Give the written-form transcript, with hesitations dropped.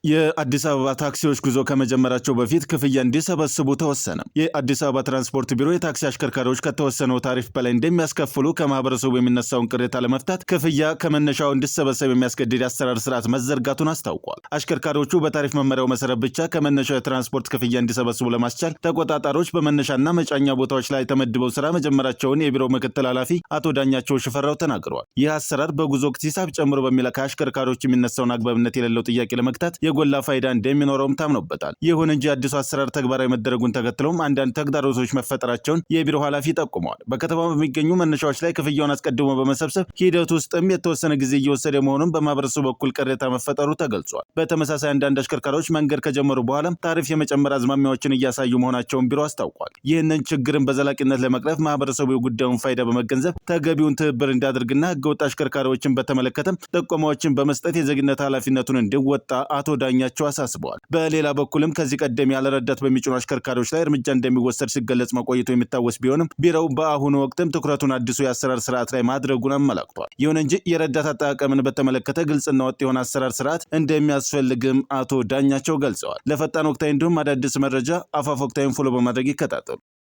የአዲስ አበባ ታክሲዎች ጉዞ ከመጀመራቸው በፊት ክፍያ እንዲሰበስቡ ተወሰነ። የአዲስ አበባ ትራንስፖርት ቢሮ የታክሲ አሽከርካሪዎች ከተወሰነው ታሪፍ በላይ እንደሚያስከፍሉ ከማህበረሰቡ የሚነሳውን ቅሬታ ለመፍታት ክፍያ ከመነሻው እንዲሰበሰብ የሚያስገድድ የአሰራር ስርዓት መዘርጋቱን አስታውቋል። አሽከርካሪዎቹ በታሪፍ መመሪያው መሰረት ብቻ ከመነሻው የትራንስፖርት ክፍያ እንዲሰበስቡ ለማስቻል ተቆጣጣሪዎች በመነሻና መጫኛ ቦታዎች ላይ ተመድበው ስራ መጀመራቸውን የቢሮው ምክትል ኃላፊ አቶ ዳኛቸው ሽፈራው ተናግረዋል። ይህ አሰራር በጉዞ ወቅት ሂሳብ ጨምሮ በሚል ከአሽከርካሪዎች የሚነሳውን አግባብነት የሌለው ጥያቄ ለመግታት የጎላ ፋይዳ እንደሚኖረውም ታምኖበታል። ይሁን እንጂ አዲሱ አሰራር ተግባራዊ መደረጉን ተከትሎም አንዳንድ ተግዳሮቶች መፈጠራቸውን የቢሮ ኃላፊ ጠቁመዋል። በከተማ በሚገኙ መነሻዎች ላይ ክፍያውን አስቀድሞ በመሰብሰብ ሂደት ውስጥም የተወሰነ ጊዜ እየወሰደ መሆኑን በማህበረሰቡ በኩል ቅሬታ መፈጠሩ ተገልጿል። በተመሳሳይ አንዳንድ አሽከርካሪዎች መንገድ ከጀመሩ በኋላ ታሪፍ የመጨመር አዝማሚያዎችን እያሳዩ መሆናቸውን ቢሮ አስታውቋል። ይህንን ችግርን በዘላቂነት ለመቅረፍ ማህበረሰቡ የጉዳዩን ፋይዳ በመገንዘብ ተገቢውን ትብብር እንዲያደርግና ህገወጥ አሽከርካሪዎችን በተመለከተም ጥቆማዎችን በመስጠት የዜግነት ኃላፊነቱን እንዲወጣ አቶ ዳኛቸው አሳስበዋል። በሌላ በኩልም ከዚህ ቀደም ያለረዳት በሚጭኑ አሽከርካሪዎች ላይ እርምጃ እንደሚወሰድ ሲገለጽ መቆየቱ የሚታወስ ቢሆንም ቢሮው በአሁኑ ወቅትም ትኩረቱን አዲሱ የአሰራር ስርዓት ላይ ማድረጉን አመላክቷል። ይሁን እንጂ የረዳት አጠቃቀምን በተመለከተ ግልጽና ወጥ የሆነ አሰራር ስርዓት እንደሚያስፈልግም አቶ ዳኛቸው ገልጸዋል። ለፈጣን ወቅታዊ እንዲሁም አዳዲስ መረጃ አፋፍ ወቅታዊን ፎሎ በማድረግ ይከታተሉ።